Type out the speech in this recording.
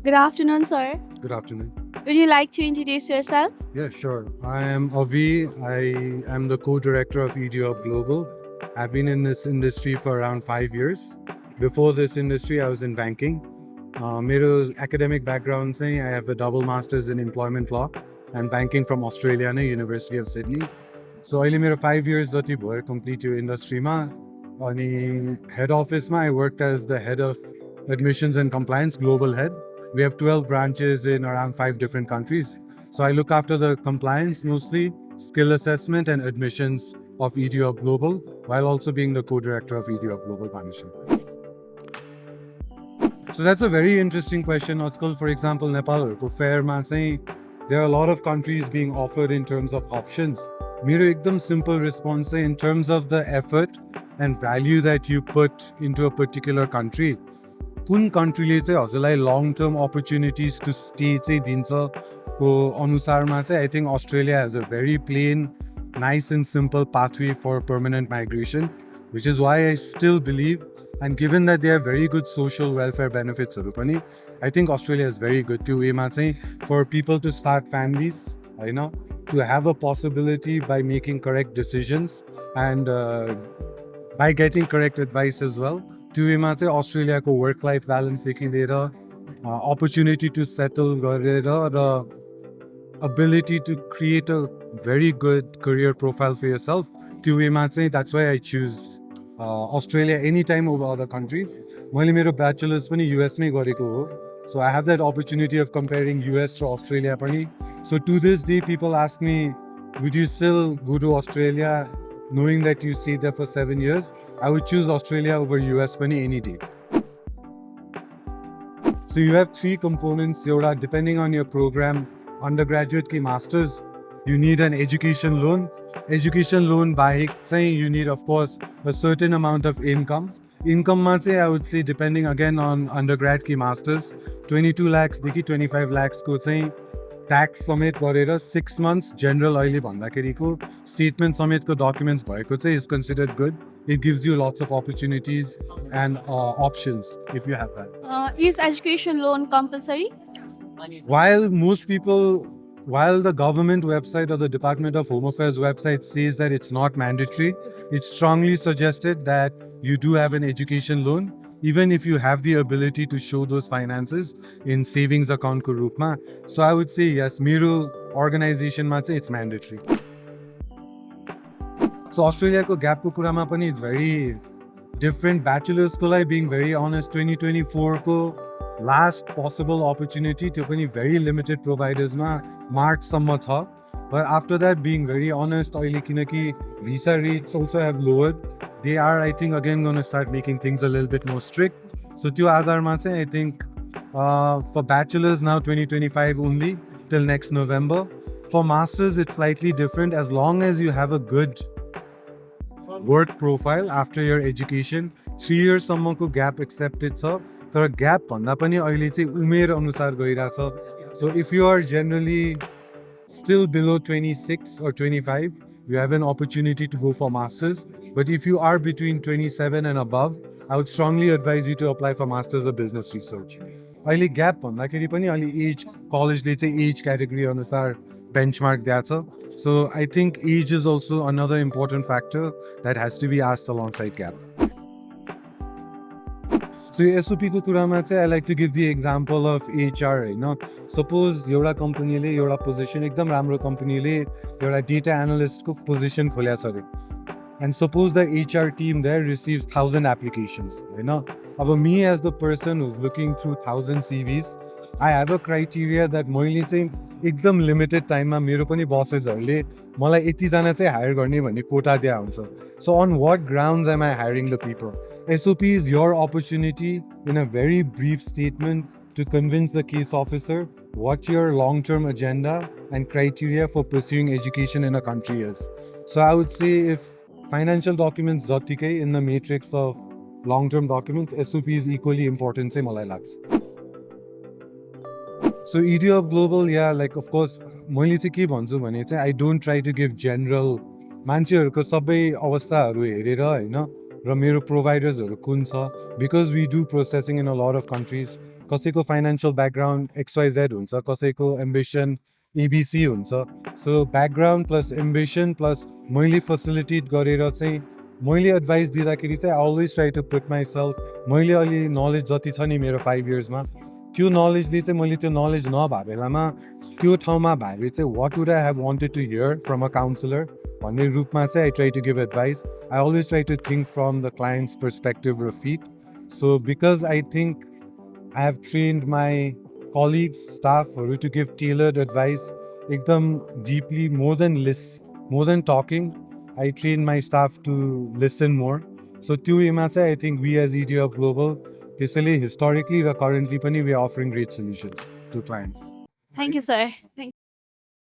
Good afternoon, sir. Good afternoon. Would you like to introduce yourself? Yeah, sure. I am Abhi. I am the co-director of Edu Hub Global. I've been in this industry for around 5 years. Before this industry, I was in banking. मेरो academic background चाहिँ I have a double masters in employment law and banking from Australia नै University of Sydney. So अहिले मेरो 5 years जति भयो complete यो industryमा अनि head officeमा I worked as the head of admissions and compliance global head. We have 12 branches in around 5 different countries. So I look after the compliance mostly, skill assessment and admissions of Edu Hub Global, while also being the co-director of Edu Hub Global Partnership. So that's a very interesting question. For example, Nepal, there are a lot of countries being offered in terms of options. मेरो एकदम simple response in terms of the effort and value that you put into a particular country. कुन countryले चाहिँ हजुरलाई long term opportunities to stay चाहिँ दिन्छ को अनुसारमा चाहिँ I think Australia has a very plain, nice and simple pathway for permanent migration, which is why I still believe, and given that they have very good social welfare benefits, I think Australia is very good त्यो वेमा चाहिँ for people to start families, to have a possibility by making correct decisions and by getting correct advice as well. त्यो वेमा चाहिँ अस्ट्रेलियाको work life ब्यालेन्सदेखि लिएर opportunity to settle गरेर र ability to create a very good career profile for yourself. त्यो वेमा चाहिँ that's why I choose Australia anytime over other countries. मैले मेरो bachelor's पनि US मै गरेको हो. So I have that opportunity of comparing US to Australia पनि. So to this day people ask me, would you still go to Australia knowing that you stayed there for 7 years? I would choose Australia over US पनि any day. So you have 3 components, depending on your program. Undergraduate ki masters, you need an education loan. Education loan by saying you need, of course, a certain amount of income. Income I would say, depending again on undergrad ki masters, 22 lakhs देखि 25 lakhs को चाहिँ tax समेत गरेर 6 months general अहिले भन्दाखेरिको statement समेतको documents भएको चाहिँ is considered good. It gives you lots of opportunities and options if you have that. Is education loan compulsory? While the government website or the Department of Home Affairs website says that it's not mandatory, it's strongly suggested that you do have an education loan, even if you have the ability to show those finances in savings account ko roopma. So I would say yes, मेरो organization ma चाहिँ it's mandatory. So Australia ko gap ko kurama pani it's very different. Bachelor's ko lai, being very honest, 2024 ko last possible opportunity to पनि very limited providers ma March सम्म छ. But after that, being very honest, अहिले किनकि visa rates also have lowered. They are, I think, again going to start making things a little bit more strict. So त्यो आधारमा चाहिँ I think for bachelors now 2025 only till next November. For masters it's slightly different as long as you have a good work profile after your education. 3 years सम्मको gap accepted छ. तर gap भन्दा पनि अहिले चाहिँ उमेर अनुसार गइराछ. So if you are generally still below 26 or 25, you have an opportunity to go for masters. But if you are between 27 and above, I would strongly advise you to apply for masters of business research. अहिले gap भन्दाखेरि पनि अहिले age कलेजले चाहिँ age category अनुसार benchmark दिएको छ. So I think age is also another important factor that has to be asked alongside gap. So SOP को कुरामा चाहिँ I like to give the example of HR, Suppose एउटा कम्पनीले एउटा पोजिसन एकदम राम्रो कम्पनीले एउटा data analyst को पोजिसन खोलेको छ अरे. And suppose the HR team there receives 1,000 applications, अब me as the person who's looking through 1,000 CVs, I have a criteria that मैले चाहिँ एकदम limited time मा मेरो पनि bossesहरूले मलाई यति जना चाहिँ hire गर्ने भन्ने quota दिया हुन्छ. So on what grounds am I hiring the people? SOP is your opportunity in a very brief statement to convince the case officer what your long-term agenda and criteria for pursuing education in a country is. So I would say if financial documents जतिकै in the matrix of long-term documents, SOP is equally important चाहिँ मलाई लाग्छ. So Edu Hub Global, of course, मैले चाहिँ के भन्छु भने चाहिँ I don't try to give general मान्छेहरूको सबै अवस्थाहरू हेरेर र मेरो providers कुन छ, because we do processing in a lot of countries. कसैको फाइनेन्शियल ब्याकग्राउन्ड XYZ हुन्छ, कसैको एम्बिसन ABC हुन्छ. So background plus ambition plus मैले फेसिलिटेट गरेर चाहिँ मैले एडभाइस दिँदाखेरि चाहिँ I always try to put myself मैले अहिले नलेज जति छ नि मेरो 5 इयर्समा त्यो नलेजले चाहिँ मैले त्यो नलेज नभए बेलामा त्यो ठाउँमा भए चाहिँ what would I have wanted to hear from a counsellor भन्ने रूपमा चाहिँ I try to give advice. I always try to think from the clients perspective र fit. So because I think I have trained my colleagues, staff to give tailored advice. Ekdam deeply, more than talking. I train my staff to listen more. So, I think we as Edu Hub Global, historically or currently, we are offering great solutions to clients. Thank you, sir. Thank